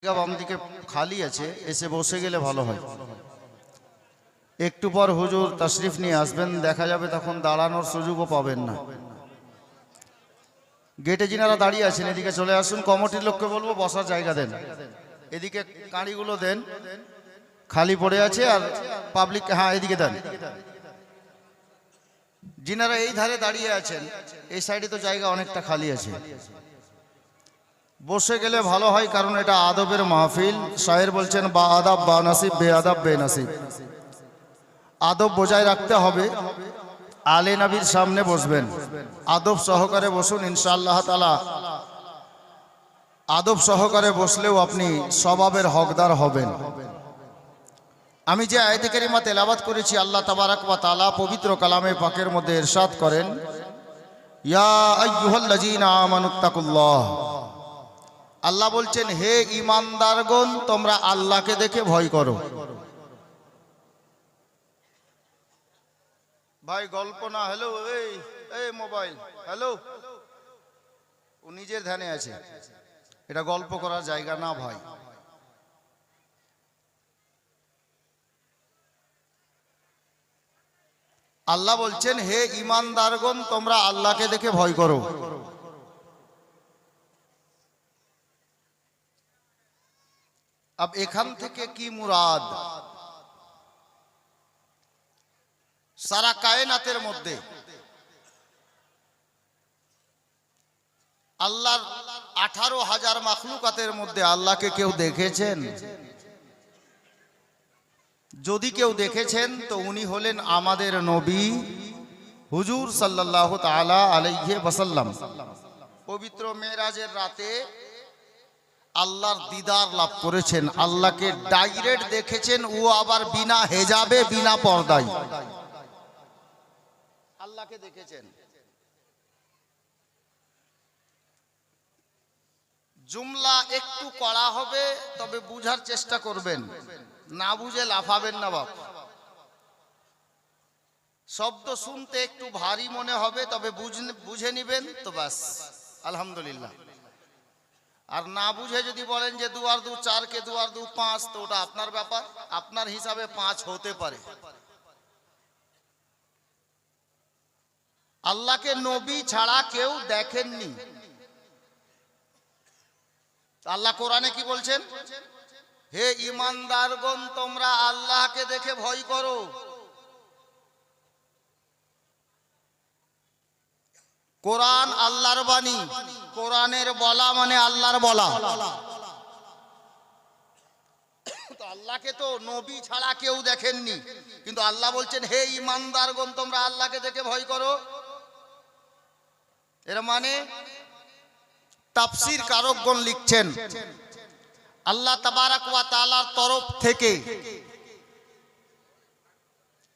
বাম দিকে খালি আছে, এসে বসে গেলে ভালো হয়। একটু পর হুজুর তশরিফ নিয়ে আসবেন, দেখা যাবে তখন দাঁড়ানোর সুযোগও পাবেন না। গেটে যিনারা দাঁড়িয়ে আছেন এদিকে চলে আসুন। কমিটির লোককে বলবো বসার জায়গা দেন, এদিকে কাঁড়িগুলো দেন, খালি পড়ে আছে। আর পাবলিক, হ্যাঁ এদিকে দেন। যিনারা এই ধারে দাঁড়িয়ে আছেন এই সাইডে তো জায়গা অনেকটা খালি আছে, বসে গেলে ভালো হয়, কারণ এটা আদবের মাহফিল। শায়ের বলছেন বা আদাব বা নাসিব, বে আদাব বে নাসিব। আদব বজায় রাখতে হবে। আলে নবীর সামনে বসবেন, আদব সহকারে বসুন, ইনশাআল্লাহ তাআলা আদব সহকারে বসলেও আপনি সওয়াবের হকদার হবেন। আমি যে আয়াতে কারিমা তেলাওয়াত করেছি, আল্লাহ তাবারাক ওয়া তাআলা পবিত্র কালামে পাকের মধ্যে ইরশাদ করেন, ইয়া আইয়ুহাল্লাযীনা আমানুত্তাকুল্লাহ। আল্লাহ বলছেন, হে ঈমানদারগণ তোমরা আল্লাহকে দেখে ভয় করো। ভাই গল্প না, হ্যালো এই মোবাইল, হ্যালো, ও নিজের ধ্যানে আছে, এটা গল্প করার জায়গা না ভাই। আল্লাহ বলছেন, হে ঈমানদারগণ তোমরা আল্লাহকে দেখে ভয় করো। अब এখান থেকে কি মুরাদ? সারা কায়নাতের মধ্যে আল্লাহর 18,000 মাখলুকাতের মধ্যে আল্লাহকে কেউ দেখেছেন? যদি কেউ দেখেছেন তো উনি হলেন আমাদের নবী হুজুর সাল্লাল্লাহু তাআলা আলাইহি ওয়াসাল্লাম। পবিত্র মেরাজের রাতে আল্লাহর দিদার লাভ করেছেন, আল্লাহকে ডাইরেক্ট দেখেছেন, ও আবার বিনা হেজাবে, বিনা পর্দায় আল্লাহকে দেখেছেন। জুমলা একটু কড়া হবে, তবে বুঝার চেষ্টা করবেন, না বুঝে লাফাবেন না বাপ। শব্দ শুনতে একটু ভারী মনে হবে, তবে বুঝে নিবেন তো বাস, আলহামদুলিল্লাহ। আর না বুঝে যদি বলেন যে 2 আর 2 4 কে 2 আর 2 5, তো ওটা আপনার ব্যাপার, আপনার হিসাবে 5 হতে পারে। আল্লাহকে নবী ছাড়া কেউ দেখেননি। আল্লাহ কোরআনে কি বলছেন? হে ঈমানদারগণ তোমরা আল্লাহকে দেখে ভয় করো। কোরআন আল্লাহর বাণী, কোরআনের বলা মানে আল্লাহর বলা। তো আল্লাহকে তো নবী ছাড়া কেউ দেখেননি, কিন্তু আল্লাহ বলছেন হে ঈমানদারগণ তোমরা আল্লাহকে দেখে ভয় করো। এর মানে তাফসীর কারকগণ লিখছেন, আল্লাহ তাবারাক ওয়া তাআলার তরফ থেকে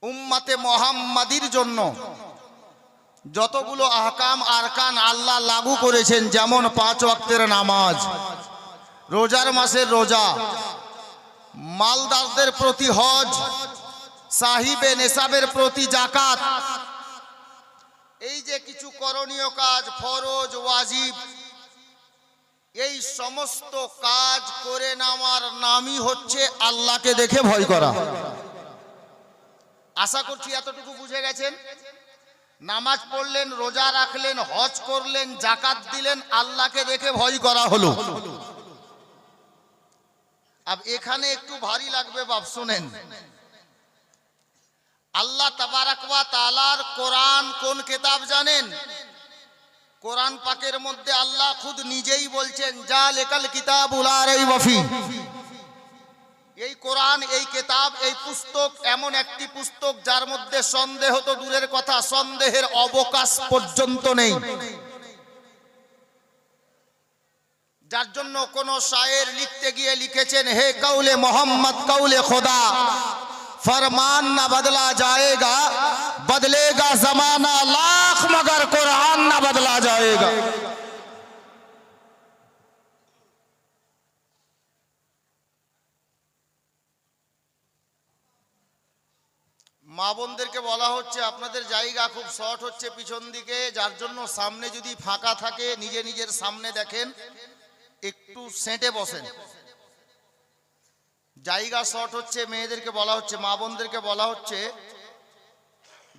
উম্মতে মুহাম্মাদির জন্য যতগুলো আহকাম আরকান আল্লাহ লাগু করেছেন, যেমন 5 ওয়াক্তের নামাজ, রোজার মাসের রোজা, মালদারদের প্রতি হজ, সাহিবে নেসাবের প্রতি যাকাত, এই যে কিছু করণীয় কাজ, ফরজ ওয়াজিব, এই সমস্ত কাজ করে নেওয়ার নামই হচ্ছে আল্লাহকে দেখে ভয় করা। আশা করছি এতটুকু বুঝে গেছেন। নামাজ পড়লেন, রোজা রাখলেন, হজ করলেন, যাকাত দিলেন, আল্লাহকে দেখে ভয় করা হলো। अब এখানে একটু ভারী লাগবে বাপ, শুনেন। আল্লাহ তাবারাক ওয়া তাআলার কোরআন কোন কিতাব জানেন? কোরআন পাকের মধ্যে আল্লাহ খুদ নিজেই বলছেন, জালিকাল কিতাবু লা রাইবা ফি। এই কোরআন, এই কিতাব, এই পুস্তক এমন একটি পুস্তক যার মধ্যে সন্দেহ তো দূরের কথা, সন্দেহের অবকাশ পর্যন্ত নেই। যার জন্য কোন শায়ের লিখতে গিয়ে লিখেছেন, হে কাউলে মোহাম্মদ কাউলে খোদা, फरमान ना बदला जाएगा, बदलेगा जमाना लाख मगर कुरान ना बदला जाएगा। মা বোনদেরকে বলা হচ্ছে আপনাদের জায়গা খুব শর্ট হচ্ছে পিছন দিকে, যার জন্য সামনে যদি ফাঁকা থাকে নিজে নিজের সামনে দেখেন, একটু সেঁটে বসেন। জায়গা শর্ট হচ্ছে, মেয়েদেরকে বলা হচ্ছে, মা বোনদেরকে বলা হচ্ছে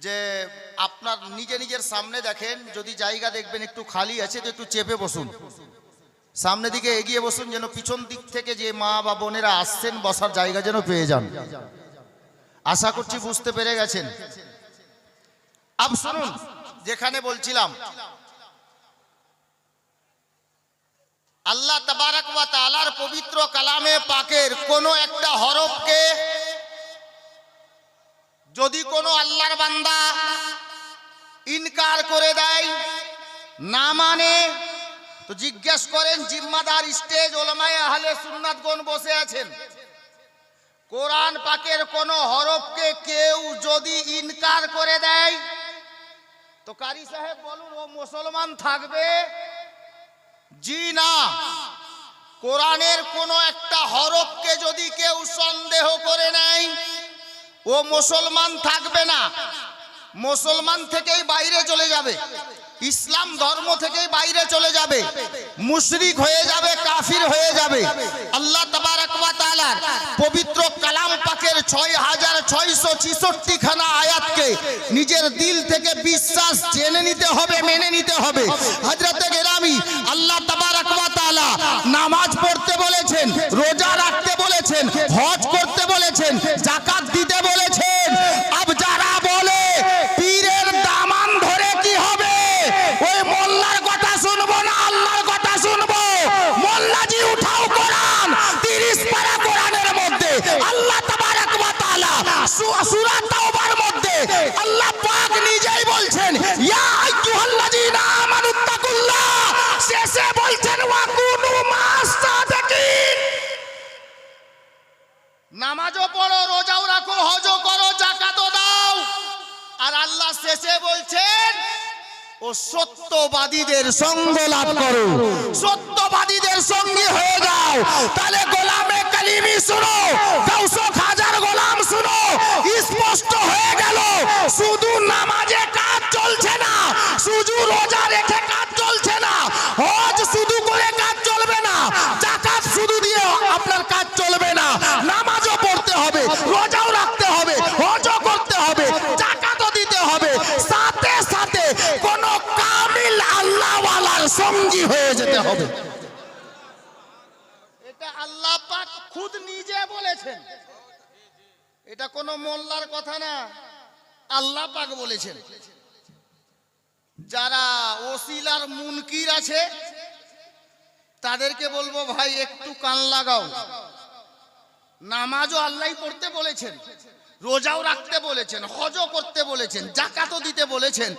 যে আপনার নিজের সামনে দেখেন, যদি জায়গা দেখবেন একটু খালি আছে তো একটু চেপে বসুন, সামনের দিকে এগিয়ে বসুন, যেন পিছন দিক থেকে যে মা বা বোনেরা আসছেন বসার জায়গা যেন পেয়ে যান। আশা করছি বুঝতে পেরে গেছেন। আব শুনুন, যেখানে বলছিলাম, আল্লাহ তাবারক ওয়া তাআলার পবিত্র কালামে পাকের কোনো একটা হরফকে যদি কোনো আল্লাহর বান্দা ইনকার করে দেয়, না মানে, তো জিজ্ঞেস করেন জিম্মাদার স্টেজ ওলামায়ে আহলে সুন্নাতগণ বসে আছেন, কোরআন পাকের কোন হরফকে কেউ যদি ইনকার করে দেয় তো কারি সাহেব বলুন ও মুসলমান থাকবে? জি না। কোরআনের কোন একটা হরফকে যদি কেউ সন্দেহ করে নেয় ও মুসলমান থাকবে না, মুসলমান থেকেই বাইরে চলে যাবে, ইসলাম ধর্ম থেকেই বাইরে চলে যাবে, মুশরিক হয়ে যাবে, কাফির হয়ে যাবে। আল্লাহ তাবারক ওয়া তাআলার পবিত্র কালাম পাকের 6666 খানা আয়াতকে নিজের দিল থেকে বিশ্বাস জেনে নিতে হবে, মেনে নিতে হবে। হযরতে গেরামি, আল্লাহ তাবারক ওয়া তাআলা নামাজ পড়তে বলেছেন, রোজা রাখতে বলেছেন, হজ করতে বলেছেন, যাকাত দিতে বলেছেন। আব যারা বলে পীরের দামান ধরে কি হবে, ওই মোল্লার কথা শুনবো না আল্লাহর কথা শুনবো। মোল্লাজি উঠাও কোরআন, 30 পারা কোরআনের মধ্যে আল্লাহ তাবারক ওয়া তাআলা সূরা তাওবার মধ্যে আল্লাহ পাক নিজেই বলছেন ইয়া আইয়ুহাল্লাযীনা আমানুত্তাকুল্লাহ, শেষে বলছেন ওয়া কুনু মাস সাদিকিন। নামাজও পড়ো, রোজাও রাখো, হজও করো, যাকাতও দাও, আর আল্লাহ শেষে বলছেন ও সত্যবাদীদের সঙ্গ লাভ করো, সত্যবাদীদের সঙ্গী হয়ে যাও। তাহলে গোলামে কালিমি শুনো, গাউস খাজার গোলাম শুনো, স্পষ্ট হয়ে গেল শুধু নামাজে কাজ চলছে না, শুধু রোজা রেখে কাজ চলছে না, হজ শুধু করে কাজ চলবে না, যাকাত শুধু দিয়ে আপনার কাজ চলবে না, নামাজও পড়তে হবে, রোজাও রাখতে হবে, হজও করতে হবে, যাকাতও দিতে হবে, সাথে সাথে কোন কামিল আল্লাহওয়ালার সঙ্গী হয়ে যেতে হবে। এটা আল্লাহ পাক খুদ নিজে বলেছেন, এটা কোনো মোল্লার কথা না, আল্লাহ পাক বলেছেন। যারা ওসিলার মুনকির আছে তাদেরকে বলবো ভাই একটু কান লাগাও, নামাজও আল্লাহ পড়তে বলেছেন, রোজাও রাখতে বলেছেন, হজও করতে বলেছেন, যাকাতও দিতে বলেছেন,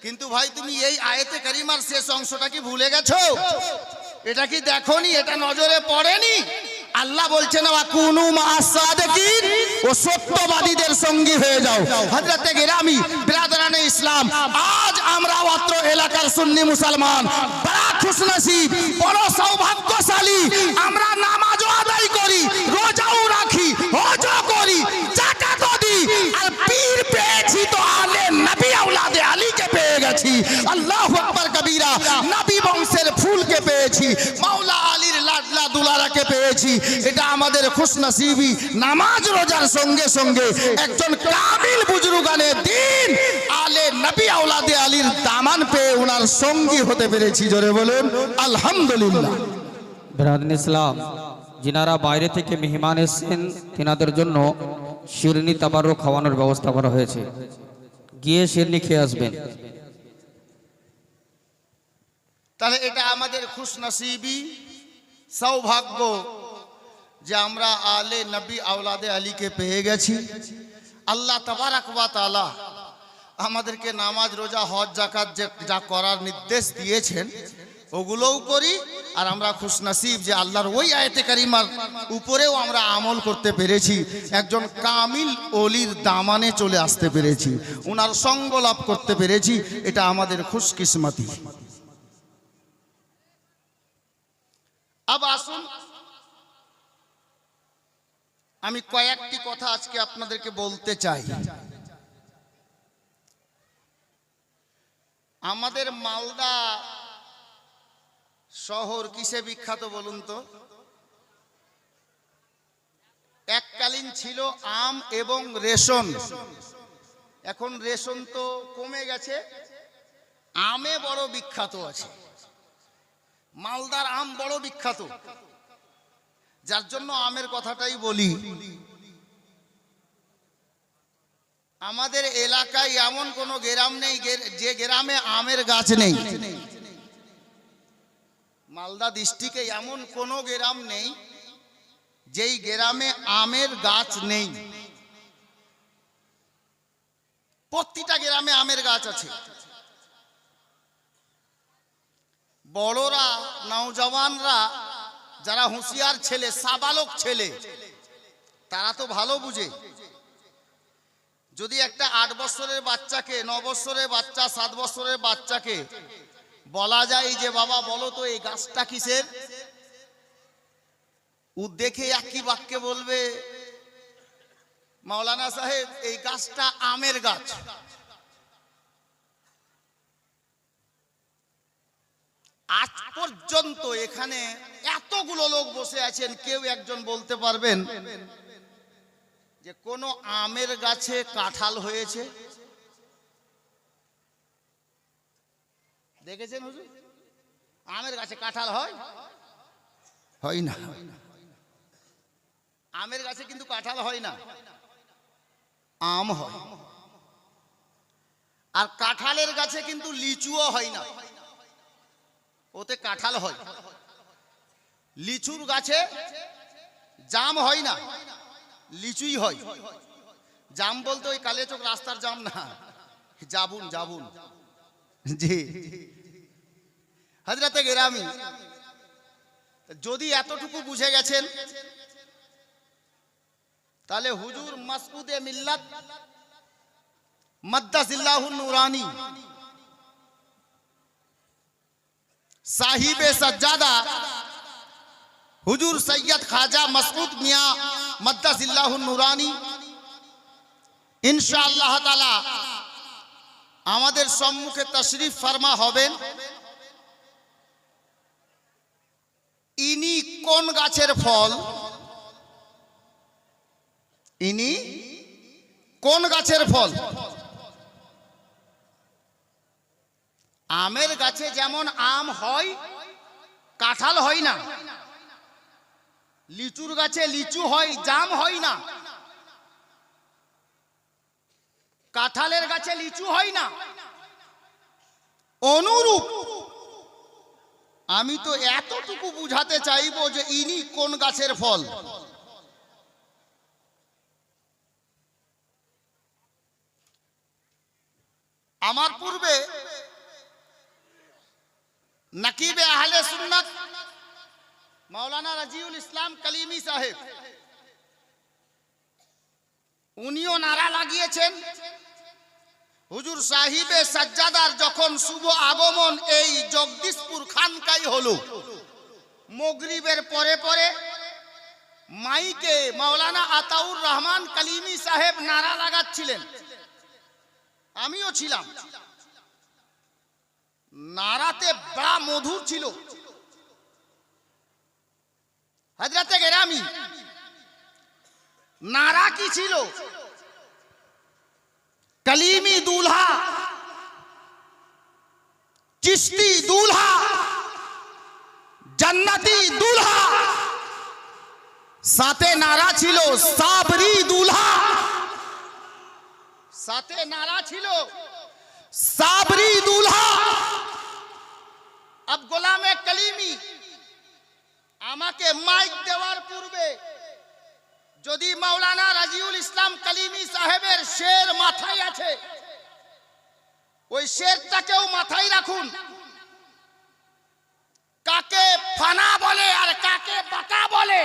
কিন্তু ভাই তুমি এই আয়াতে কারিমার শেষ অংশটা কি ভুলে গেছো? এটা কি দেখোনি? এটা নজরে পড়েনি? আল্লাহ বলছেন ওয়া কুনু মা'আস সাদিকিন, ও সত্যবাদীদের সঙ্গী হয়ে যাও। হযরতে গেরামি বিরাদরানে ইসলাম, আজ আমরা অত্র এলাকার সুন্নি মুসলমান বড় খুশনসিব, বড় সৌভাগ্যশালী, আমরা নামাজও আদায় করি, রোজাও রাখি, হজও করি, যাকাতও দিই, আর পীর পেয়েছি তো আলে নবী আওলাদে আলীকে পেয়ে গেছি। আল্লাহু আকবার কবীরা, নবী বংশের ফুলকে পেয়েছি, মাওলা আলীর লাডলা দুলারাকে পেয়েছি। এটা আমাদের খুশনসিবি। নামাজ রোজার সঙ্গে সঙ্গে একজন কামিল বুজুর্গানে দ্বীন আলে নবী আওলাদে আলীর দামান পেয়ে ওনার সঙ্গী হতে পেরেছি। জোরে বলুন আলহামদুলিল্লাহ। বিরাদরান ইসলাম, যিনারা বাইরে থেকে মেহমান এসেছেন তিনাদের জন্য শিরনি তাবাররুক খাওয়ানোর ব্যবস্থা করা হয়েছে, গিয়ে শিরনি খেয়ে আসবেন। তাহলে এটা আমাদের খুশনসিবি, সৌভাগ্য যে আমরা আলে নবী আওলাদে আলীকে পেয়ে গেছি। আল্লাহ তাবারক ওয়া তাআলা আমাদেরকে নামাজ, রোজা, হজ, যাকাত যা করার নির্দেশ দিয়েছেন ওগুলোও করি, আর আমরা খুশনসিব যে আল্লাহর ওই আয়াতে কারিমার উপরেও আমরা আমল করতে পেরেছি, একজন কামিল ওলির দামানে চলে আসতে পেরেছি, ওনার সঙ্গ লাভ করতে পেরেছি। এটা আমাদের খুশকিসমতি। আব আসুন, আমি কয়েকটি কথা আজকে আপনাদেরকে বলতে চাই। আমাদের মালদা শহর কিসে বিখ্যাত বলুন তো? থাকাকালীন ছিল আম এবং রেশন। এখন রেশন তো কমে গেছে, আমে বড় বিখ্যাত আছে। মালদার আম বড় বিখ্যাত, যার জন্য আমের কথাটাই বলি। আমাদের এলাকায় এমন কোনো গ্রাম নেই যে গ্রামে আমের গাছ নেই। মালদা ডিস্ট্রিক্টে এমন কোনো গ্রাম নেই যেই গ্রামে আমের গাছ নেই। প্রতিটা গ্রামে আমের গাছ আছে। বড়রা, নওজওয়ানরা, যারা হুঁশিয়ার ছেলে, সাবালক ছেলে, তারা তো ভালো বুঝে। যদি একটা 8 বছরের বাচ্চাকে, 9 বছরের বাচ্চা, 7 বছরের বাচ্চাকে বলা যায় যে বাবা বলো তো এই গাছটা কিসের, ও দেখে একই বাক্যে বলবে মাওলানা সাহেব এই গাছটা আমের গাছ। আজ পর্যন্ত এখানে এতগুলো লোক বসে আছেন, কেউ একজন বলতে পারবেন যে কোন আমের গাছে কাঁঠাল হয়েছে? দেখেছেন হুজুর? আমের গাছে কাঁঠাল হয়? হয় না। আমের গাছে কিন্তু কাঁঠাল হয় না, আম হয়। আর কাঁঠালের গাছে কিন্তু লিচুও হয় না, ওতে কাঁঠাল হয়। লিচুর গাছে জাম হয় না, লিচুই হয়। জাম বলতে ওই কালিয়াচক রাস্তার জাম না, জাবুন, জাবুন। জি হযরতে গেরামি, যদি এতটুকু বুঝে গেছেন তাহলে হুজুর মাসউদে মিল্লাত মাদ্দাজিল্লাহুন নুরানি, সাহিবে সজ্জাদা হুজুর সৈয়দ খাজা মাসউদ মিয়া মাদ্দাজিল্লাহুন নুরানি ইনশাআল্লাহ তাআলা আমাদের সম্মুখে তশরিফ ফরমা হবেন। ইনি কোন গাছের ফল? ইনি কোন গাছের ফল? আমের গাছে যেমন আম হয়, কাঁঠাল হয় না। লিচুর গাছে লিচু হয়, জাম হয় না। কাঁঠালের গাছে লিচু হয় না। অনুরূপ আমি তো এতটুকু বুঝাতে চাইবো যে ইনি কোন গাছের ফল। আমার পূর্বে নকিবে আহলে সুন্নাত মাওলানা রাজিউল ইসলাম কালিমি সাহেব, উনিও নারা লাগিয়েছেন হুজুর সাহিবে সাজ্জাদার যখন শুভ আগমন এই জগদীশপুর খানকাই হলো, মাগরিবের পরে পরে মাইকে মাওলানা আতাউর রহমান কালিমি সাহেব নারা লাগাচ্ছিলেন, আমিও ছিলাম। নারাতে বড় মধুর ছিল। হযরতে গেরামি, নারা কি ছিল? कलीमी दूल्हा, चिश्ती दूल्हा, जन्नती दूल्हा, साथे नारा छिलो साबरी दूल्हा, साथे नारा छिलो साबरी दूल्हा। अब गोलामे कलीमी আমাকে মাইক দেওয়ার পূর্বে যদি মাওলানা রাজিউল ইসলাম কালিমি সাহেবের শের মাথায় আছে, ওই শেরটাকেও মাথায় রাখুন। কাকে ফানা বলে আর কাকে বাঁকা বলে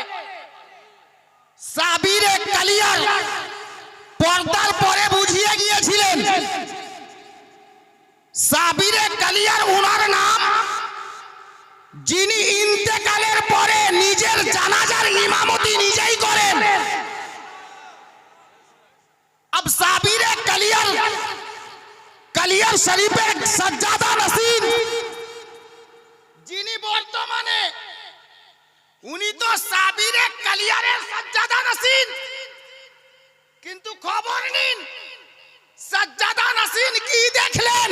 সাবিরে কালিয়ার পর্দার পরে বুঝিয়ে গিয়েছিলেন। সাবিরে কালিয়ার ওনার নাম, যিনি ইন্তেকালের পরে নিজের জানাজার ইমামতি নিজেই করেন। अब साबिरे कलियर, कलियर शरीफे सज्जादा नसीर যিনি বর্তমানে, উনি তো সাবিরে কালিয়ারের সজ্জাদা নসীন। নাসিন কি দেখলেন?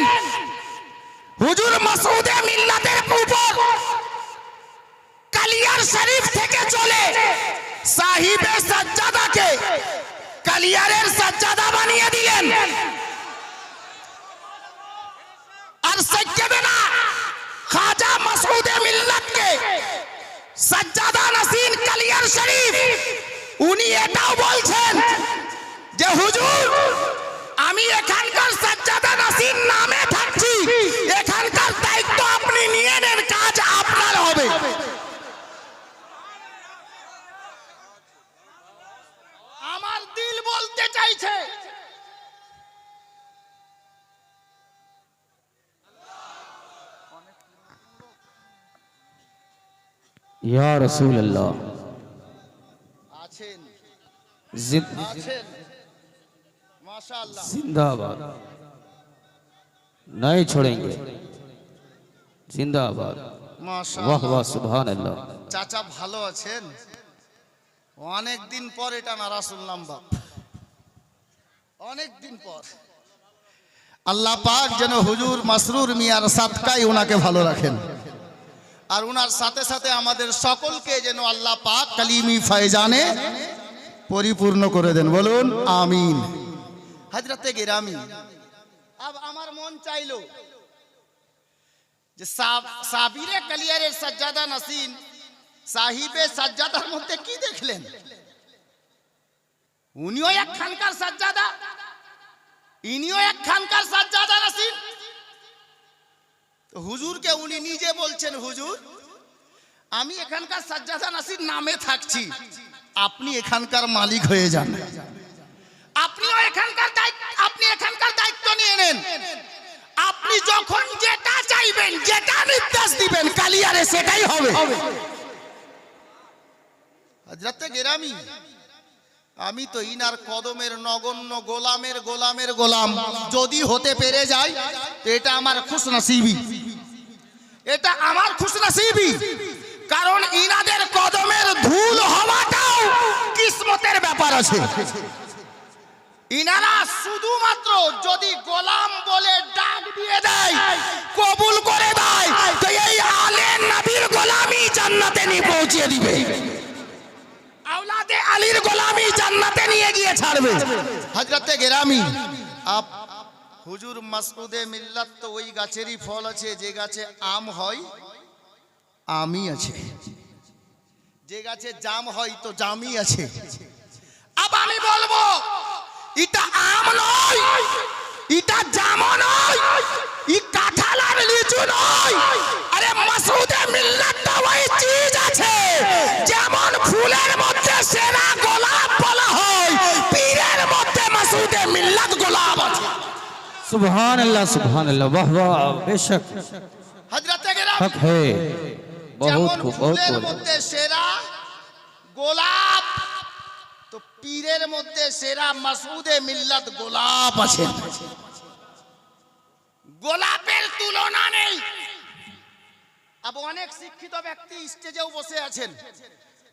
হুজুর মাসউদে মিল্লাতের উপর কালিয়ার শরীফ থেকে চলে সাহিবে সাজ্জাদাকে কালিয়ারের সাজ্জাদা বানিয়ে দিলেন। আর সাজ্জাদা খাজা মাসউদে মিল্লাতকে সাজ্জাদা নাসিন কালিয়ার শরীফ উনি এটাও বলছেন যে হুজুর আমি এখানকার সাজ্জাদা নাসিন নামে থাকছি, এখানকার দায়িত্ব আপনি নিয়ে নেন, কাজ আপনার হবে। আমার দিল বলতে চাইছে ইয়া রাসূলুল্লাহ আছেন জিদ- আছেন মাশাআল্লাহ। जिंदाबाद नहीं छोड़ेंगे जिंदाबाद वाह মাশাআল্লাহ। वाह सुभान अल्लाह চাচা ভালো আছেন? অনেক দিন পর এটা নারা শুনলাম বাপ, অনেক দিন পর। আল্লাহ পাক যেন হুজুর মাসরুর মিয়ার সাদকায় ওনাকে ভালো রাখেন, আর ওনার সাথে সাথে আমাদের সকলকে যেন আল্লাহ পাক কালিমি ফয়জানে পরিপূর্ণ করে দেন, বলুন আমিন। হযরতে গিরামি, अब আমার মন চাইলো যে সাবিরে কালিয়ারের সাজ্জাদা নাসিন সাহিবে সাজ্জাদার মধ্যে কি দেখলেন? উনিও একখানকার সাজ্জাদা, ইনিও একখানকার সাজ্জাদা নাসিন। তো হুজুরকে উনি নিজে বলছেন, হুজুর আমি এখানকার সাজ্জাদা নাসিন নামে থাকছি, আপনি এখানকার মালিক হয়ে যান, আপনিও এখানকার দায়িত্ব নিয়ে নেন, আপনি যখন যেটা চাইবেন, যেটা নির্দেশ দিবেন কালিয়ারে সেটাই হবে। হযরতে গিরামি, আমি তো ইনার কদমের নগণ্য গোলামের গোলামের গোলাম যদি হতে পেরে যাই তো এটা আমার খুশনসিবি, এটা আমার খুশনসিবি, কারণ ইনাদের কদমের ধুল হওয়াটাও কিসমতের ব্যাপার আছে। ইনারা শুধুমাত্র যদি গোলাম বলে ডাক দিয়ে দেয়, কবুল করে দেয়, তো এই আলে নবীর গোলামি জান্নাতে নিয়ে পৌঁছে দিবে, আওলাদে আলীর গোলামি জান্নাতে নিয়ে গিয়ে ছাড়বে। হযরতে গিরামি, আপ হুজুর মাসউদে মিল্লাত তো ওই গাছেরই ফল আছে যে গাছে আম হয়, আমি আছে, যে গাছে জাম হয় তো জামই আছে। আব আমি বলবো এটা আম নয়, এটা জাম নয়, ই কাঁঠাল আর লিচু নয়, আরে মাসউদে মিল্লাত তো ওই চিজ আছে যেমন ফুলের মধ্যে সেরা গোলাপ বলা হয়, পীরের মধ্যে মাসউদে মিল্লাত গোলাপ আছে। सुभान अल्लाह वाह वाह बेशक হযরতে গিরামি, हक है बहुत যেমন खूब बहुत ফুলের खूब মধ্যে সেরা গোলাপ, তো পীরের মধ্যে সেরা মাসউদে মিল্লাত গোলাপ আছে, গোলাপের তুলনা নেই। আব অনেক শিক্ষিত ব্যক্তি স্টেজেও বসে আছেন,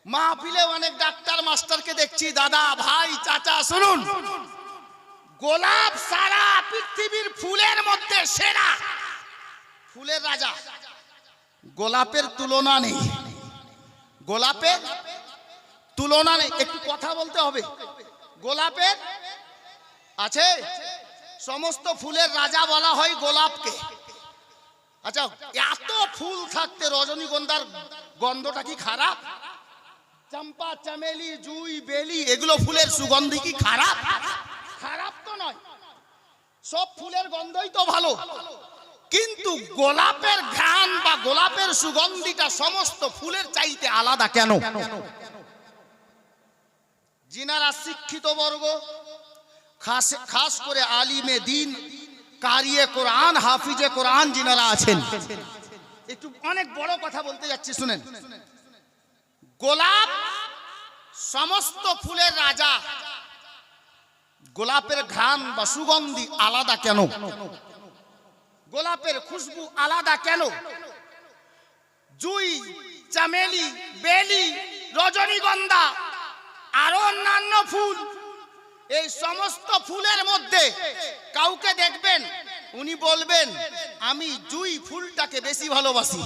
মাহফিলে অনেক ডাক্তার মাস্টারকে দেখছি, দাদা ভাই চাচা শুনুন, গোলাপ সারা পৃথিবীর ফুলের মধ্যে সেরা, ফুলের রাজা, গোলাপের তুলনা নেই, গোলাপের তুলনা নেই। একটু কথা বলতে হবে, গোলাপের আছে, সমস্ত ফুলের রাজা বলা হয় গোলাপকে। আচ্ছা, এত ফুল থাকতে রজনীগন্ধার গন্ধটা কি খারাপ? চম্পা চামেলি জুই বেলি এগুলো ফুলের সুগন্ধি কি খারাপ? খারাপ তো নয়, সব ফুলের গন্ধই তো ভালো, কিন্তু গোলাপের ঘ্রাণ বা গোলাপের সুগন্ধিটা সমস্ত ফুলের চাইতে আলাদা কেন? যিনারা শিক্ষিত বর্গ, খাস করে আলিমে দিন, কারিয়ে কোরআন, হাফিজে কোরআন যিনারা আছেন, একটু অনেক বড় কথা বলতে যাচ্ছি শুনেন। গোলাপ সমস্ত ফুলের রাজা, গোলাপের ঘ্রাণ বা সুগন্ধি আলাদা কেন? গোলাপের খুশবু আলাদা কেন? জুই, চামেলি, বেলি, রজনীগন্ধা আর অন্যান্য ফুল এই সমস্ত ফুলের মধ্যে কাউকে দেখবেন উনি বলবেন আমি জুঁই ফুলটাকে বেশি ভালোবাসি,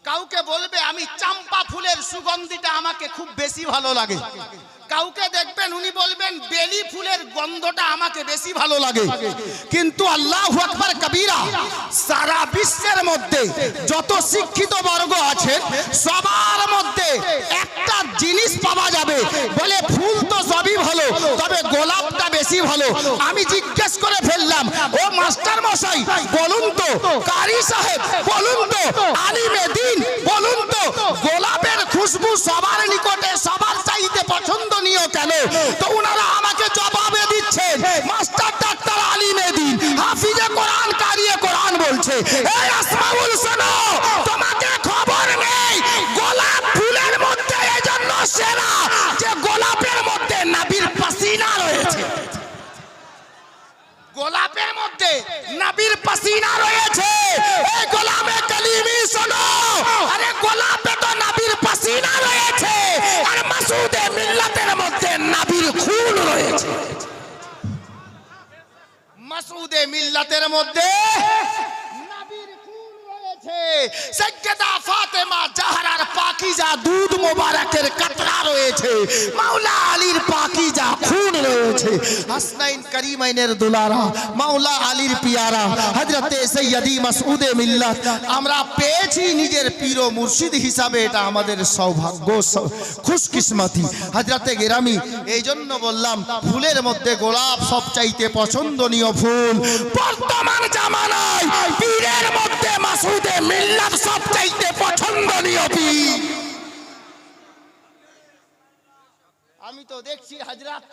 কাউকে বলবে আমি চাম্পা ফুলের সুগন্ধিটা আমাকে খুব বেশি ভালো লাগে, কাউকে দেখবেন উনি বলবেন বেলি ফুলের গন্ধটা আমাকে বেশি ভালো লাগে। কিন্তু আল্লাহু আকবার কবীরা, সারা বিশ্বের মধ্যে যত শিক্ষিত বর্গ আছে সবার মধ্যে একটা জিনিস পাওয়া যাবে, বলে ফুল তো সবই ভালো তবে গোলাপটা বেশি ভালো। আমি জিজ্ঞেস করে ফেললাম, ও মাস্টার মশাই বলুন তো, কারি সাহেব বলুন তো, আলিমে দ্বীন বলুন তো, গোলাপের খুশবু সবার নিকটে সবার চাইতে পছন্দনীয় কেন? তো ওনারা আমাকে জবাবে দিচ্ছেন, মাস্টার ডাক্তার আলিমে দ্বীন হাফিজে কোরআন কারিয়ে কোরআন বলছে, এই আসমাউল শোনো, তোমাকে খবর নেই গোলাপ ফুলের মধ্যে এজন্য সেরা যে গোলাপের মধ্যে নবীর পাসিনা রয়েছে, গোলাপের মধ্যে নবীর পাসিনা রয়েছে। এই গোলামে কালিমি শোনো, আরে গোলাপে তো নবীর পাসিনা রয়েছে, আর মাসুদে মিল্লাতের মধ্যে নবীর খুন রয়েছে। মাসুদে মিল্লাতের মধ্যে নবীর খুন রয়েছে। সাইয়্যিদা ফাতেমা জাহরার পাকিজা দুধ মোবারকের কাতরা রয়েছে, মাওলা আলীর পাকিজা খুন রয়েছে, হাসনাইন করিমাইনের দুলারা মাওলা আলীর পিয়ারা হযরতে সৈয়দি মাসউদে মিল্লাত আমরা পেয়েছি নিজের পীর ও মুর্শিদ হিসাবে, এটা আমাদের সৌভাগ্য খুশকিসমতি হযরতে গেরামি। এই জন্য বললাম ফুলের মধ্যে গোলাপ সবচাইতে পছন্দনীয় ফুল। বর্তমান জামানায় পীরের মধ্যে মাসউদে মিল্লাত সবচাইতে পছন্দনীয় পীর। আমি তো দেখছি হযরত,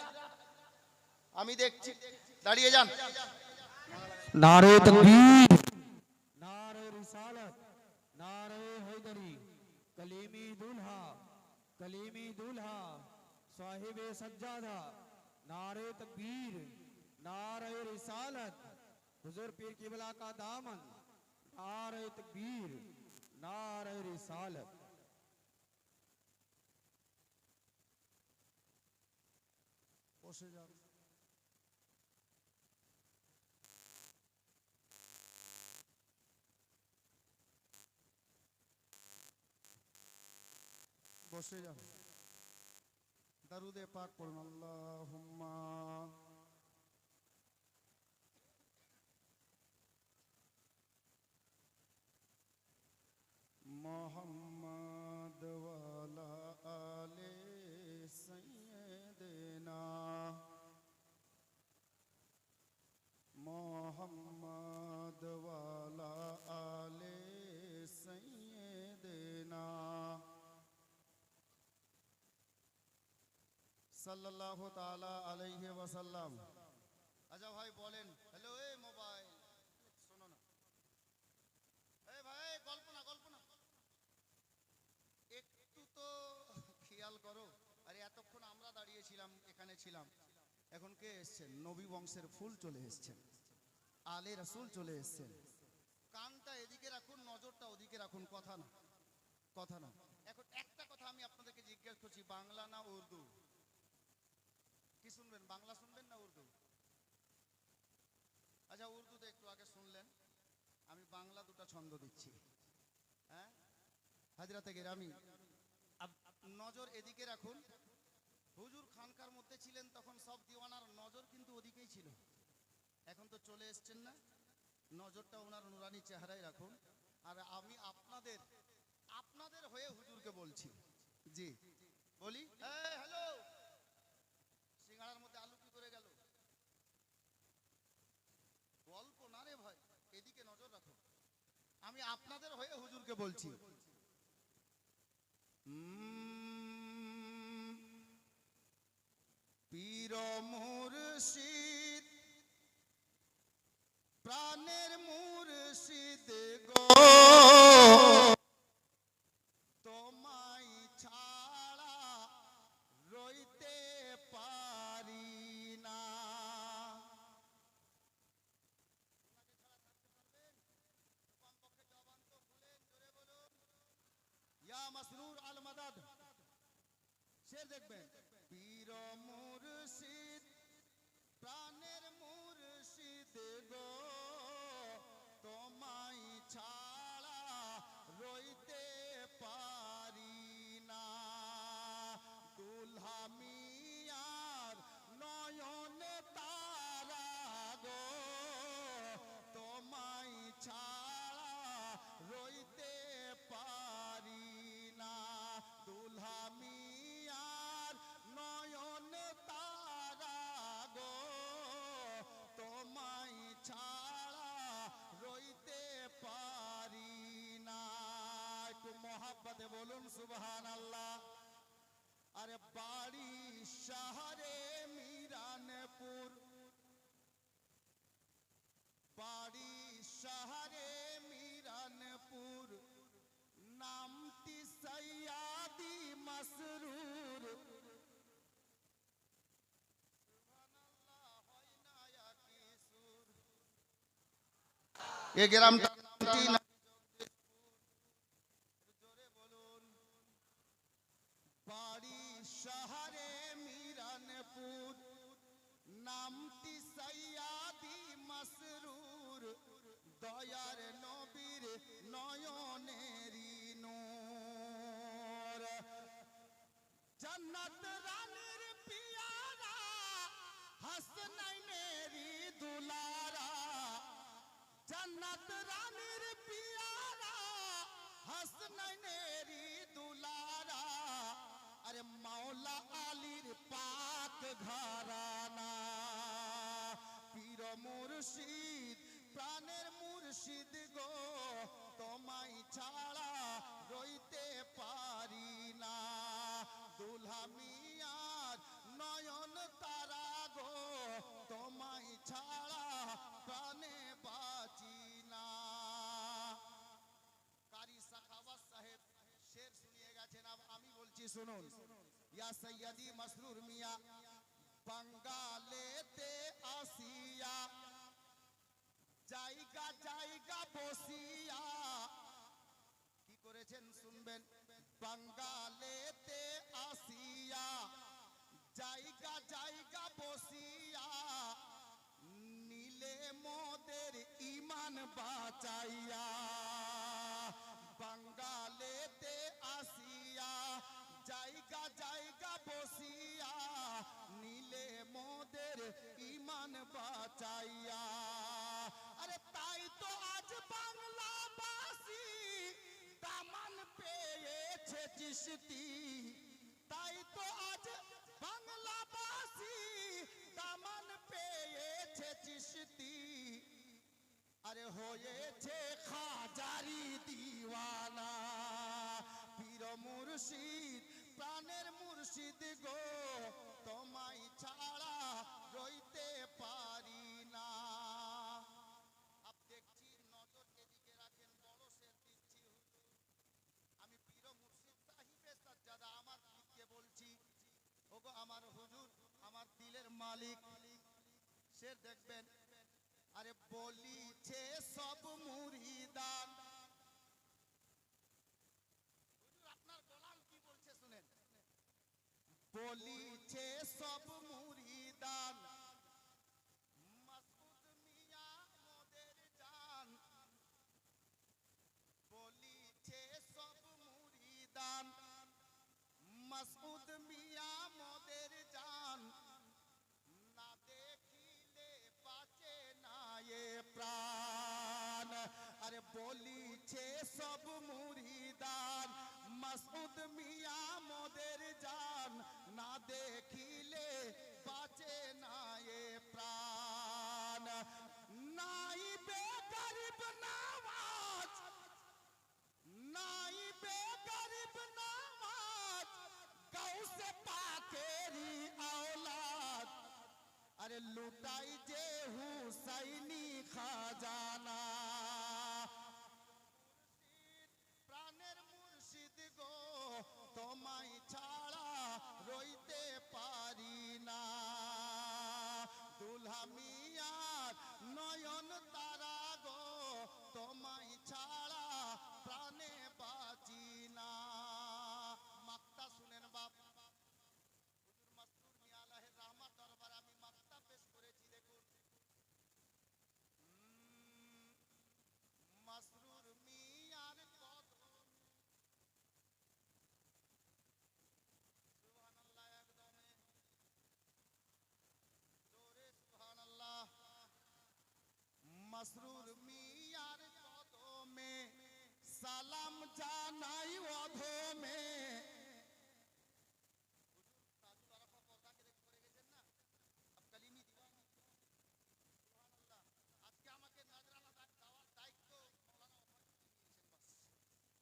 আমি দেখছি, দাঁড়িয়ে যান। নারে তাকবীর, নারে রিসালাত, নারে হায়দারি, কলিমি দুলহা, কলিমি দুলহা, সাহিবে সজ্জাদা, নারে তাকবীর, নারে রিসালাত, হুজুর পীর কিবলা का दामन, नारे तकबीर, नारे रिसालत। বসে যান। বসে যান, দরুদে পাক পড়ুন। আল্লাহুম্মা মোহাম্মদ ওয়ালা আলে সাইয়্যিদিনা, মোহাম্মদ ওয়ালা আলে সাইয়্যিদিনা সাল্লাল্লাহু তাআলা আলাইহি ওয়াসাল্লাম। আচ্ছা ভাই বলেন, হ্যালো এই মোবাইল শোনো না, এই ভাই গল্প না একটু তো খেয়াল করো। আরে এতক্ষণ আমরা দাঁড়িয়েছিলাম, এখানে ছিলাম, এখন কে এসছেন? নবী বংশের ফুল চলে এসছেন, আলে রাসূল চলে এসছেন। কানটা এদিকে রাখুন, নজরটা ওদিকে রাখুন, কথা না। এখন একটা কথা আমি আপনাদেরকে জিজ্ঞেস করছি, বাংলা না উর্দু? কি শুনবেন, বাংলা শুনবেন না উর্দু? আচ্ছা উর্দুতে একটু আগে শুনলেন, আমি বাংলা দুটো ছন্দ দিচ্ছি। হ্যাঁ হাজরাতে গেরামি, নজর এদিকে রাখুন। হুজুর খানকার মধ্যে ছিলেন তখন সব দিওয়ানার নজর কিন্তু ওদিকেই ছিল, এখন তো চলে এসছেন না, নজরটা ওনার নুরানি চেহারায় রাখুন। আর আমি আপনাদের হয়ে হুজুরকে বলছি, জি বলি, হ্যালো, সিঙ্গাড়ার মধ্যে আলু কি করে গেল? গল্প না রে ভাই, এদিকে নজর রাখো। আমি আপনাদের হয়ে হুজুরকে বলছি, পীর মুর্শিদ প্রাণের মুর্শিদ গো, তোমায় ছাড়া রইতে পারি না। ইয়া মাসরুর আল মাদাদ, শের দেখবেন, পীর মুর্শিদ সুবহানাল্লাহ। আরে বাড়ি শহরে মিরানপুর, বাড়ি শহরে মিরানপুর, নামটি সৈয়াদি মসরুর। সুবহানাল্লাহ, হয় না একই সুর। এ গ্রামটার নামটি না- জোরে বলুন। বাড়ি শহরে মিরানপুর, নামটি সৈয়াদি মসরুর, দয়ার নবীর নয়নেরি নূর। জন্নত রানীর পিয়ারা, হাসনাইনেরি দুলারা, জন্নত রানীর পিয়ারা, হাসনাইনেরি দুলারা। আরে মাওলা আলীর পাক ঘরানা, পীর মুর্শিদ প্রাণের মুর্শিদ গো, তোমায় ছাড়া রইতে পারি না। দুলহা মিয়ার নয়ন তারা গো, তোমায় ছাড়া প্রাণে বাঁচি না। কারি সাখাওয়াত সাহেব শের শুনিয়ে গেছেন, আমি বলছি শুনুন। ইয়া সৈয়দি মসরুর মিয়া, বাঙ্গালেতে আসিয়া, জায়গা জায়গা বসিয়া, কি করেছেন শুনবেন। বাঙ্গালেতে আসিয়া, জায়গা জায়গা বসিয়া, নীলে মোদের ইমান বাঁচাইয়া। বাঙ্গালেতে আসিয়া, জায়গা জায়গা বসিয়া, নীলে মোদের ইমান বাঁচাইয়া। আরে তাই তো আজ বাংলাবাসী দামান পেয়েছে চিশতি, তাই তো আজ বাংলাবাসী দামান পেয়েছে চিশতি। আরে হয়েছে খাজারি দিওয়ানা, পীর মুর্শিদ প্রাণের মুর্শিদ গো, তোমায় ছাড়া রইতে পারি না। আপ দেখছি নজর এদিকে রাখেন, বড় শের দিচ্ছি। আমি পীর মুর্শিদ সাহিবে সাজ্জাদা আমার দিককে বলছি, ওগো আমার হুজুর, আমার দিলের মালিক। শের দেখবেন। আরে বলিছে সব মুরিদান, হুজুর আপনার গোলাম কি বলছে শুনেন। বলিছে সব মুরিদান, মাসউদ মিয়া মোদের জান। বলিছে সব মুরিদান, মাসউদ মিয়া মোদের জান। না দেখিলে বাঁচে না এ প্রাণ। আরে বলিছে সব মুরিদান, মাসউদ মিয়া মোদের জান। না দেখিলে বাঁচে না এ প্রাণ। নাই বে গরিব নওয়াজ, নাই বে গরিব নওয়াজ, গৌসে পাকেরি औलाद। আরে লুটাই যে হুসাইনি খাজানা, প্রাণের মুর্শিদ গো, তোমায় ছাড়া রইতে পারি না। দুলহা মিয়ার নয়ন তারা গো, তোমায় ছাড়া প্রাণে বাঁচি না। মাক্তা শুনেন বাপ, হুজুর মাসরুর মিয়া আলাইহির রহমত দরবার আমি মাক্তা পেশ করেছি। দেখুন, মাসরুর মিয়ার কদম। সুবহানাল্লাহ, একদমে জোরে সুবহানাল্লাহ। মাসরুর মিয়ার কদমে সালাম জানাই অধমে। হুজুর তাজুল আরাফা পর্দাকে দেখে পড়ে গেছেন না, আপ কালিমি দিওয়ানা। সুবহানাল্লাহ, আজকে আমাকে নজরানা দেওয়ার দায়িত্ব মাওলানা ওমর নিয়েছেন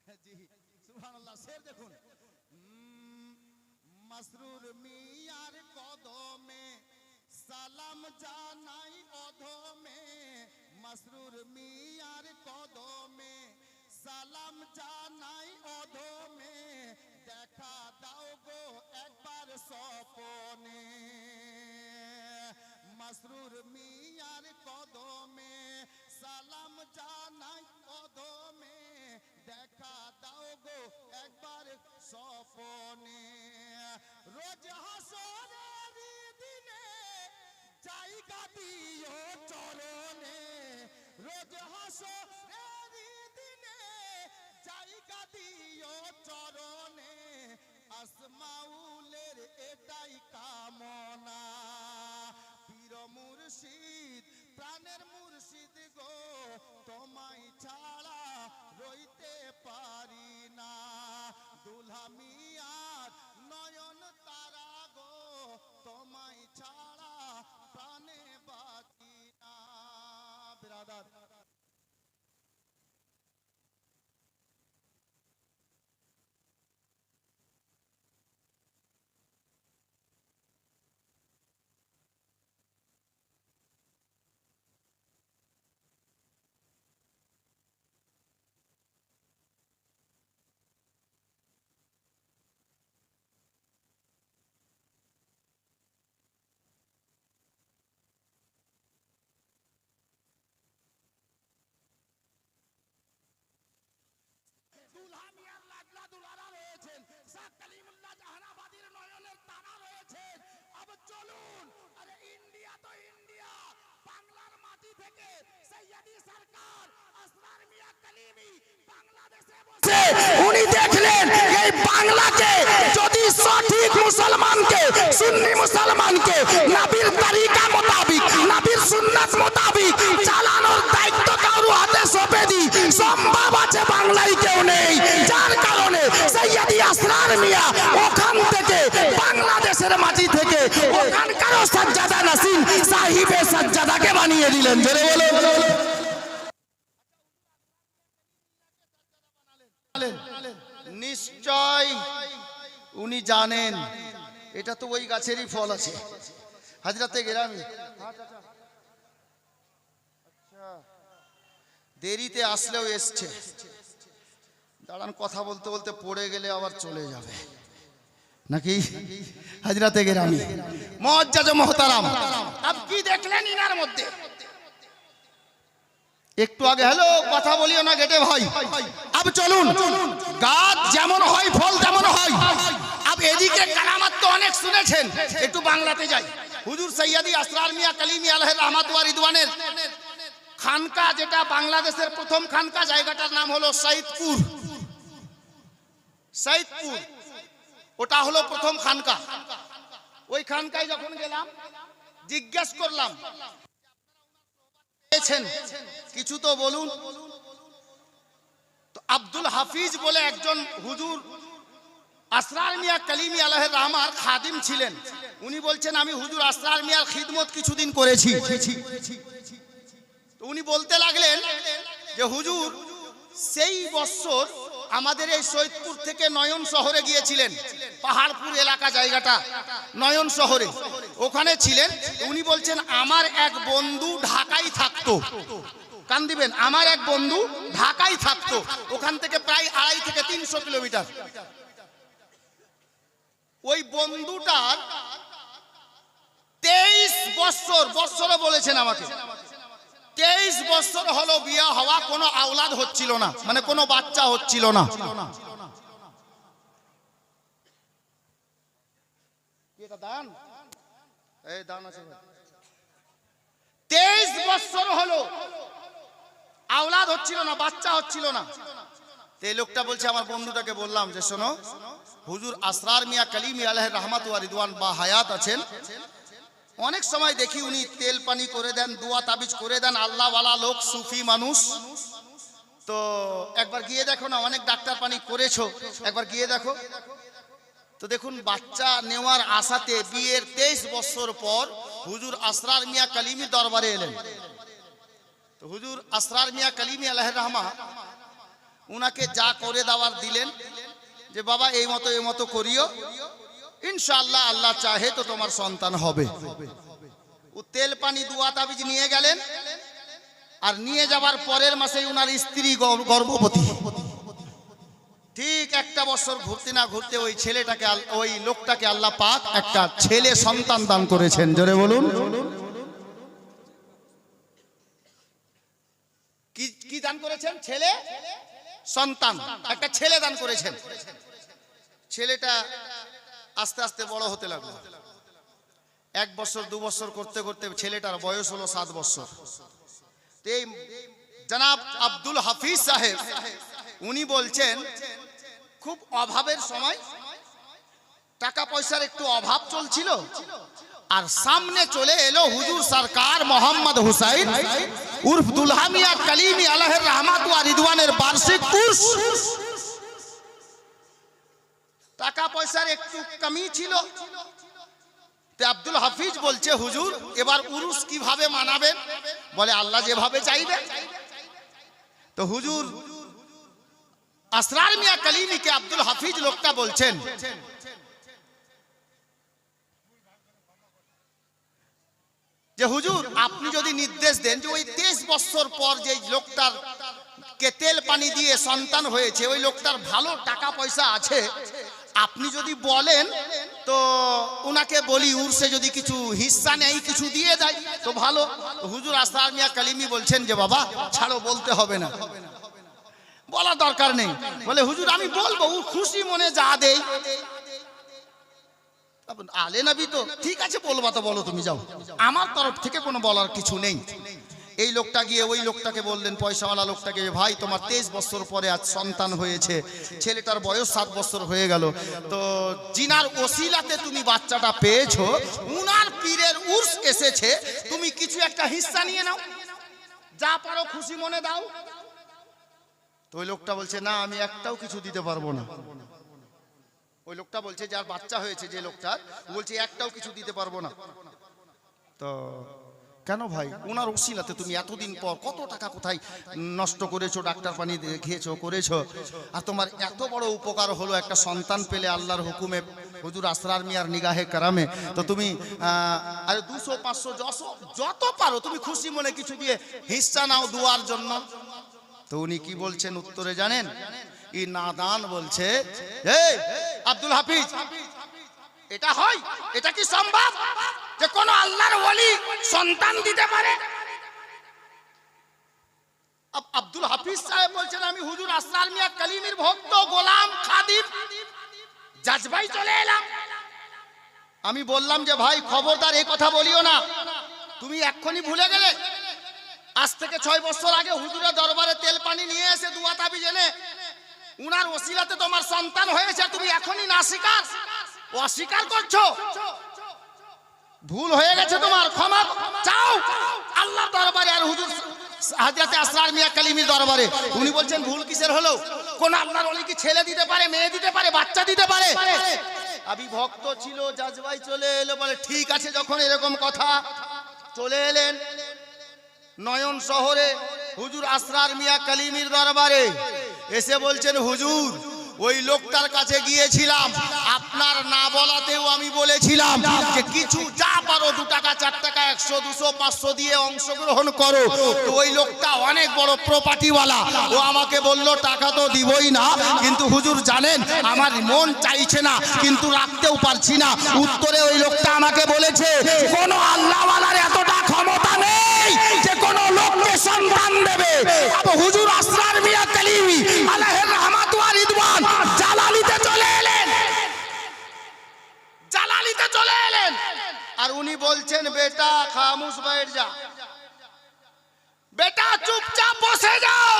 বাস। জি সুবহানাল্লাহ। শের দেখুন। মাসরুর মিয়ার কদমে সালাম জানাই অধমে, মাসরুর মিয়ার কদমে সালাম জানাই অধমে, দেখা দাও গো একবার স্বপনে। মাসরুর মিয়ার কদমে সালাম জানাই অধমে, দেখা দাও গো একবার স্বপনে। রোজ হাসরের দিনে জায়গা দিও চরণে, রোজ হাসরের দিনে জায়গা দিও চরণে, আসমাউলের এটাই কামনা। পীর মুর্শিদ প্রাণের মুর্শিদ গো, তোমায় ছাড়া রইতে পারি না। দুলহা মিয়ার নয়ন তারা গো, তোমায় ছাড়া প্রাণে বাঁচি না। বিরাদার দুলহা মিয়ার লাডলা দুলারা রয়েছেন, শাহ কালিমুল্লাহ জাহানাবাদীর নয়নের তারা রয়েছেন। अब চলুন, আরে ইন্ডিয়া তো ইন্ডিয়া, বাংলার মাটি থেকে সৈয়দি সরকার আসরার মিয়া কালিমি বাংলাদেশে বসে উনি দেখলেন এই বাংলাকে যদি সঠিক মুসলমানকে, সুন্নি মুসলমানকে নবীর তরিকা মোতাবিক, নবীর সুন্নাত মোতাবিক চালানোর দায়িত্ব কারো হাতে সঁপে দিই, সম্ভব আছে বাংলায় কেউ নেই। যার কারণে সৈয়দি আসরার মিয়া ওখান থেকে বাংলাদেশের মাটি থেকে ওখানকারও সাজ্জাদা নাসিম সাহিবে সাজ্জাদাকে বানিয়ে দিলেন। জোরে বলো। নিশ্চয় উনি জানেন এটা তো ওই গাছেরই ফল আছে। হাজরাতে গেরামি দেরিতে আসলেও এসছে, দাঁড়ান কথা বলতে বলতে পড়ে গেলে আবার চলে যাবে নাকি। হাজরাতে গেরামি মুআজ্জাজ মুহতারাম, আপ কি দেখলেন ইনার মধ্যে? একটু আগে হ্যালো কথা বলিও না গেটে ভাই। আব চলুন, গাছ যেমন হয় ফল তেমন হয়। আব এদিকে কারামাত তো অনেক শুনেছেন, একটু বাংলাতে যাই। হুজুর সৈয়দি আসরার মিয়া কালিমি আলাইহির রহমাত ওয়া রিদওয়ানের খানকা, যেটা বাংলাদেশের প্রথম খানকা, জায়গাটার নাম হলো সৈয়দপুর। সৈয়দপুর ওটা হলো প্রথম খানকা। ওই খানকায় যখন গেলাম জিজ্ঞেস করলাম কিছু তো বলুন। তো আব্দুল হাফিজ বলে একজন হুজুর আসরার মিয়া কালিমি আলাইহির রহমার খাদিম ছিলেন, উনি বলছেন আমি হুজুর আসরার মিয়ার খিদমত কিছুদিন করেছি। তো উনি বলতে লাগলেন যে হুজুর সেই বছর আমাদের এই সৈয়দপুর থেকে নয়ন শহরে গিয়েছিলেন, পাহাড়পুর এলাকা জায়গাটা নয়ন শহরে, ওখানে ছিলেন। উনি বলছেন আমার এক বন্ধু ঢাকায় থাকতো, কান দিবেন, আমার এক বন্ধু ঢাকায় থাকতো, ওখান থেকে প্রায় 250 থেকে 300 কিলোমিটার। ওই বন্ধুটার 23 বছর, বছরও বলেছেন আমাকে, 23 বছর হলো বিয়ে হওয়া, কোনো আওলাদ হচ্ছিল না, মানে কোনো বাচ্চা হচ্ছিল না। দান এই দান আছে 23 বছর হলো আওলাদ হচ্ছিল না, বাচ্চা হচ্ছিল না। এই লোকটা বলছে আমার বন্ধুটাকে বললাম যে শোনো, হুজুর আসরার মিয়া কালিমি আলাইহির রহমাত ওয়া রিদওয়ান বা হায়াত আছেন, অনেক সময় দেখি উনি তেল পানি করে দেন, দোয়া তাবিজ করে দেন, আল্লাহওয়ালা লোক, সুফি মানুষ। তো একবার গিয়ে দেখো না, অনেক ডাক্তার পানি করেছো, একবার গিয়ে দেখো। তো দেখুন বাচ্চা নেওয়ার আশাতে বিয়ের 23 বছর পর হুজুর আসরার মিয়া কালিমি দরবারে এলেন। তো হুজুর আসরার মিয়া কালিমি আলাইহির রহমা উনাকে যা করে দেওয়ার দিলেন যে বাবা এই মতো করিও। ইনশাআল্লাহ আল্লাহ চাহে তো তোমার সন্তান হবে। ও তেল পানি দুয়া তাবিজ নিয়ে গেলেন, আর নিয়ে যাবার পরের মাসেই উনার স্ত্রী গর্ভবতী। ঠিক একটা বছর ঘুরতে না ঘুরতে ওই ছেলেটাকে ওই লোকটাকে আল্লাহ পাক একটা ছেলে সন্তান দান করেছেন। জোরে বলুন। কি দান করেছেন? ছেলে সন্তান, একটা ছেলে দান করেছেন। ছেলেটা আস্তে আস্তে বড় হতে লাগলো। 1 বছর 2 বছর করতে করতে ছেলেটার বয়স হলো 7 বছর। এই জনাব আব্দুল হাফিজ সাহেব উনি বলছেন খুব অভাবের সময়, টাকা পয়সার একটু অভাব চলছিল, আর সামনে চলে এলো হুজুর সরকার মোহাম্মদ হুসাইন উর্ফ দুলহা মিয়া কালিমি আলাইহির রহমাত ওয়া রিদওয়ানের বার্ষিক উর্স। টাকা পয়সার একটু কমি ছিল। তে আব্দুল হাফিজ বলছে হুজুর এবার উরুস কিভাবে মানাবেন? বলে আল্লাহ যেভাবে চাইবে। তো হুজুর আসরার মিয়া কালিমিকে আব্দুল হাফিজ লোকটা বলছেন যে হুজুর আপনি যদি নির্দেশ দেন যে ওই 23 বছর পর যে লোকটার কে তেল পানি দিয়ে সন্তান হয়েছে, ওই লোকটার ভালো টাকা পয়সা আছে, আপনি যদি বলেন তো উনাকে বলি উরসে যদি কিছু হিস্সা নেই, কিছু দিয়ে দেয় তো ভালো। হুজুর আসরার মিয়া কালিমি বলছেন যে বাবা ছাড়ো, বলতে হবে না, বলা দরকার নেই। বলে হুজুর আমি বলবো, ও খুশি মনে যা দেই। আলে নবী তো ঠিক আছে, বলবা তো বলো, তুমি যাও, আমার তরফ থেকে কোনো বলার কিছু নেই। এই লোকটা গিয়ে ওই লোকটাকে বললেন, পয়সাওয়ালা লোকটাকে, ভাই তোমার 23 বছর পরে আজ সন্তান হয়েছে, ছেলেটার বয়স 7 বছর হয়ে গেল, তো জিনার ওসিলাতে তুমি বাচ্চাটা পেয়েছো, উনার পীরের উর্স এসেছে, তুমি কিছু একটা হিস্সা নিয়ে নাও, যা পারো খুশি মনে দাও। তো ওই লোকটা বলছে না, আমি একটাও কিছু দিতে পারবো না। ওই লোকটা বলছে যার বাচ্চা হয়েছে, যে লোকটার, বলছে একটাও কিছু দিতে পারবো না। তো কেন ভাই? ওনার ওসিলাতে তুমি এতদিন পর কত টাকা কোথায় নষ্ট করেছো, ডাক্তার পানি খেয়েছো করেছো, আর তোমার এত বড় উপকার হলো, একটা সন্তান পেলে আল্লাহর হুকুমে হুজুর আসরার মিয়ার নিগাহে কারামে, তো তুমি আরে 200 500 যত পারো তুমি খুশি মনে কিছু দিয়ে হিস্সা নাও দুয়ার জন্য। তো উনি কি বলছেন উত্তরে জানেন? এই নাদান বলছে, এই আব্দুল হাফিজ, এটা হয়? এটা কি সম্ভব যে কোন আল্লাহর ওলি সন্তান দিতে পারে? আব্দুল হাফিজ সাহেব বলছেন আমি হুজুর আসরার মিয়া কালিমির ভক্ত, গোলাম, খাদিম, জাজবাই চলে এলাম। আমি বললাম যে ভাই খবরদার এই কথা বলিও না, তুমি এক্ষুনি ভুলে গেলে। আজ থেকে 6 বছর আগে হুজুরের দরবারে তেল পানি নিয়ে এসে দুয়া তাবিজ এনে উনার ওসিলাতে তোমার সন্তান হয়েছে, তুমি এখনই না স্বীকার অস্বীকার করছো। ভুল হয়ে গেছে তোমার, ক্ষমা চাও আল্লাহর দরবারে আর হুজুর হযরত আসরার মিয়া কালিমির দরবারে। উনি বলছেন ভুল কিসের হলো? কোন আল্লাহর ওলি কি ছেলে দিতে পারে, মেয়ে দিতে পারে, বাচ্চা দিতে পারে? আমি ভক্ত ছিল, জাজবাই চলে এলো। বলে ঠিক আছে, যখন এরকম কথা, চলে এলেন নয়ন শহরে হুজুর আসরার মিয়া কালিমির দরবারে। এসে বলছেন হুজুর ওই লোকটার কাছে গিয়েছিলাম, আপনার না বলাতেও আমি বলেছিলাম যে কিছু যা পারো 2 টাকা 4 টাকা 100 200 500 দিয়ে অংশগ্রহণ করো। তো ওই লোকটা অনেক বড় প্রপার্টিওয়ালা, ও আমাকে বলল টাকা তো দিবই না, কিন্তু হুজুর জানেন আমার মন চাইছে না, কিন্তু রাখতেও পারছি না। উত্তরে ওই লোকটা আমাকে বলেছে কোন আল্লাহওয়ালার এতটা ক্ষমতা নেই যে কোন লোককে সন্তান দেবে। হুজুর আসরার মিয়া কালিমি আলাইহির রহমাত ওয়া রিদওয়ান জালালিতে চলে এলেন, জালালিতে চলে এলেন। আর উনি বলছেন বেটা খামোশ बैठ যা, বেটা চুপচাপ বসে যাও।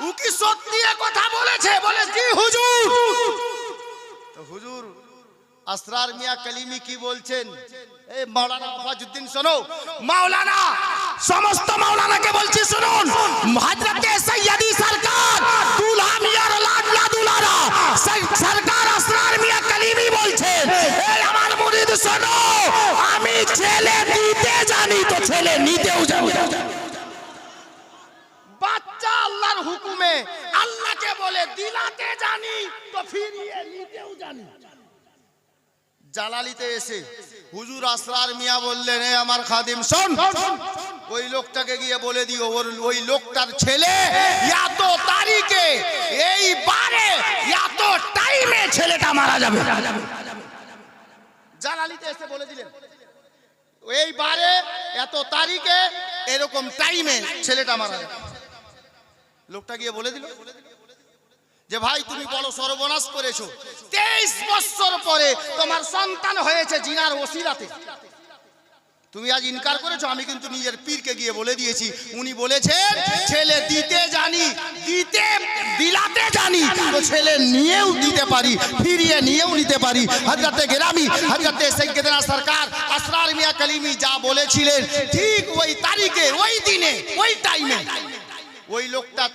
ও কি সত্যি কথা বলেছে? বলে জি হুজুর। তো হুজুর আসরার মিয়া কালিমি কি বলছেন? এই মাওলানা ওয়াফাজউদ্দিন শোনো, মাওলানা সমস্ত মাওলানাকে বলছি শুনুন, হযরতে সৈয়দি সরকার দুলহা মিয়ার লাডলা দুলারা সরকার আসরার মিয়া কালিমি বলছে, এই আমার মুরিদ শোনো, আমি ছেলে দিতে জানি তো ছেলে নিতেও জানি। বাচ্চা আল্লাহর হুকুমে, আল্লাহকে বলে দিলাতে জানি তো ফিরিয়ে নিতেও জানি। জালালিতে এসে হুজুর আসরার মিয়া বললেন, এ আমার খাদিম শোন, ওই লোকটাকে গিয়ে বলে দিও ওই লোকটার ছেলে এত তারিখে এই বারে এত টাইমে ছেলেটা মারা যাবে। জালালিতে এসে বলে দিলেন এই বারে এত তারিখে এরকম টাইমে ছেলেটা মারা যাবে। লোকটা গিয়ে বলে দিল যে ভাই তুমি বলো সর্বনাশ করেছো, 23 বছর পরে তোমার সন্তান হয়েছে জিনার ওসিলাতে, তুমি আজ ইনকার করেছো। আমি কিন্তু নিজের পীরকে গিয়ে বলে দিয়েছি, উনি বলেছেন ছেলে দিতে জানি, দিলাতে জানি, তো ছেলে নিয়েও দিতে পারি, ফিরিয়ে নিয়েও নিতে পারি। হযরতে গেরামি হযরতে সাইয়্যিদনা সরকার আসরার মিয়া কালিমি যা বলেছিলেন ঠিক ওই তারিখে, ওই দিনে, ওই টাইমে ওই লোকটা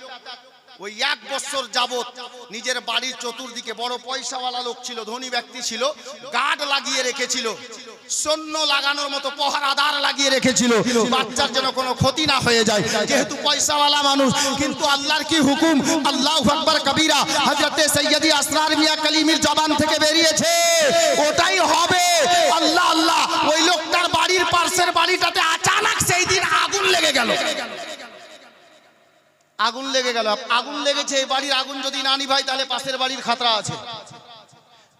ওই 1 বছর যাবত নিজের বাড়ির চতুর্দিকে, বড় পয়সাওয়ালা লোক ছিল, ধনী ব্যক্তি ছিল, গার্ড লাগিয়ে রেখেছিল, সৈন্য লাগানোর মতো পহরাদার লাগিয়ে রেখেছিল, বাচ্চার যেন কোনো ক্ষতি না হয়ে যায়, যেহেতু পয়সাওয়ালা মানুষ। কিন্তু আল্লাহর কি হুকুম, আল্লাহু আকবার কবীরা, হযরতে সৈয়দি আসরার মিয়া কালিমির জবান থেকে বেরিয়েছে ওটাই হবে। আল্লাহ আল্লাহ, ওই লোকটার বাড়ির পাশের বাড়িটাতে আচানক সেই দিন আগুন লেগে গেল। আগুন লেগে গেল, আগুন লেগেছে, এই বাড়ির আগুন যদি না নিভাই তাহলে পাশের বাড়ির খাতরা আছে,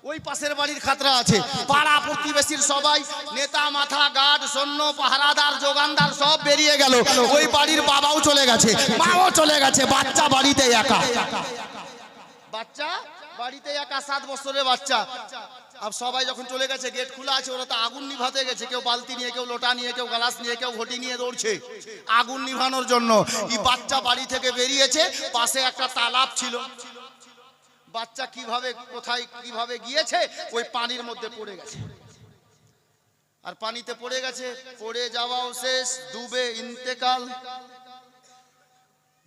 ওই পাশের বাড়ির খাতরা আছে। পাড়া প্রতিবেশীর সবাই, নেতা মাথা, গার্ড, সৈন্য, পাহারাদার, যোগানদার সব বেরিয়ে গেল। ওই বাড়ির বাবাও চলে গেছে, মাও চলে গেছে, বাচ্চা বাড়িতে একা, বাচ্চা বাড়িতে একা, 7 বছরের বাচ্চা। আর সবাই যখন চলে গেছে, গেট খোলা আছে, ওরা তো আগুন নিভাতে গেছে, কেউ বালতি নিয়ে, কেউ লোটা নিয়ে, কেউ গ্লাস নিয়ে, কেউ ঘটি নিয়ে দৌড়ছে আগুন নিভানোর জন্য। এই বাচ্চা বাড়ি থেকে বেরিয়েছে, পাশে একটা তালাব ছিল, বাচ্চা কিভাবে কোথায় কিভাবে গিয়েছে, ওই পানির মধ্যে পড়ে গেছে। আর পানিতে পড়ে গেছে, পড়ে যাওয়াও শেষ, ডুবে ইন্তেকাল।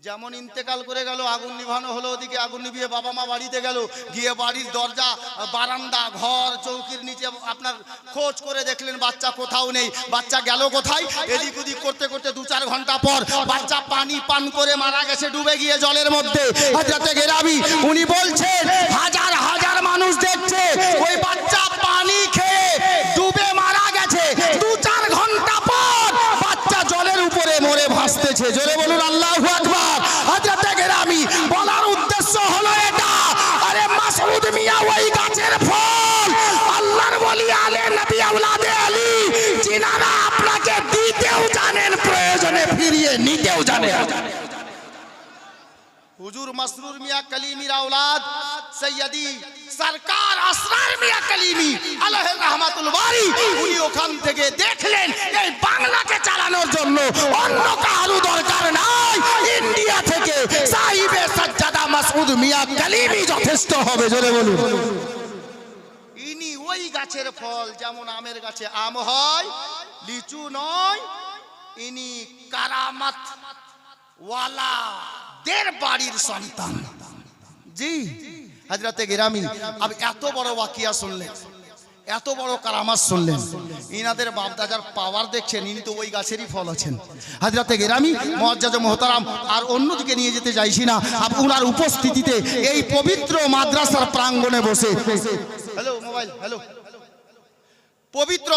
যেমন ইন্তেকাল করে গেল, আগুন নিভানো হলো, ওদিকে আগুন নিভিয়ে বাবা মা বাড়িতে গেল, গিয়ে বাড়ির দরজা, বারান্দা, ঘর, চৌকির নিচে আপনার খোঁজ করে দেখলেন বাচ্চা কোথাও নেই। বাচ্চা গেল কোথায়, এদিক ওদিক করতে করতে 2-4 ঘন্টা পর বাচ্চা পানি পান করে মারা গেছে, ডুবে গিয়ে জলের মধ্যে। হযরতে গেরামি উনি বলছেন হাজার হাজার মানুষ দেখছে ওই বাচ্চা পানি খেয়ে ডুবে মারা গেছে, 2-4 ঘন্টা পর বাচ্চা জলের উপরে মরে ভাসতেছে। জোরে বলুন আল্লাহু আকবার। হযরতে গেরামি বলার উদ্দেশ্য হলো এটা, আরে মাসউদ মিয়া ওই গাছের ফল, আল্লাহর ওলি আলে নবী আওলাদে আলী, যিনারা আপনাকে দিতেও জানেন, প্রয়োজনে ফিরিয়ে নিতেও জানেন। হুজুর মাসরুর মিয়া কালিমির আওলাদ সৈয়দি সরকার আসরার মিয়া কালিমি আলাইহি রাহমাতুল বারি, উনি ওখান থেকে দেখলেন এই বাংলাকে চালানোর জন্য অন্য কারো দরকার নাই, ইন্ডিয়া থেকে সাহিবে সাজ্জাদা মাসউদ মিয়া কালিমি যথেষ্ট হবে। জোরে বলুন। ইনি ওই গাছের ফল, যেমন আমের গাছে আম হয়, লিচু নয়, ইনি কারামাত ওয়ালা দের বাড়ির সন্তান। জি হযরতে গেরামি अब এত বড় ওয়াকিয়া শুনলেন, এত বড় কারামাত শুনলেন, ইনাদের বাপদাদার পাওয়ার দেখছেন, ইনি তো ওই গাছেরই ফল আছেন। হযরতে গেরামি মুআজ্জাজ মুহতারাম, আর অন্যদিকে নিয়ে যেতে চাইছি না, আপনার উপস্থিতিতে এই পবিত্র মাদ্রাসার প্রাঙ্গণে বসে, হ্যালো মোবাইল, হ্যালো, পবিত্র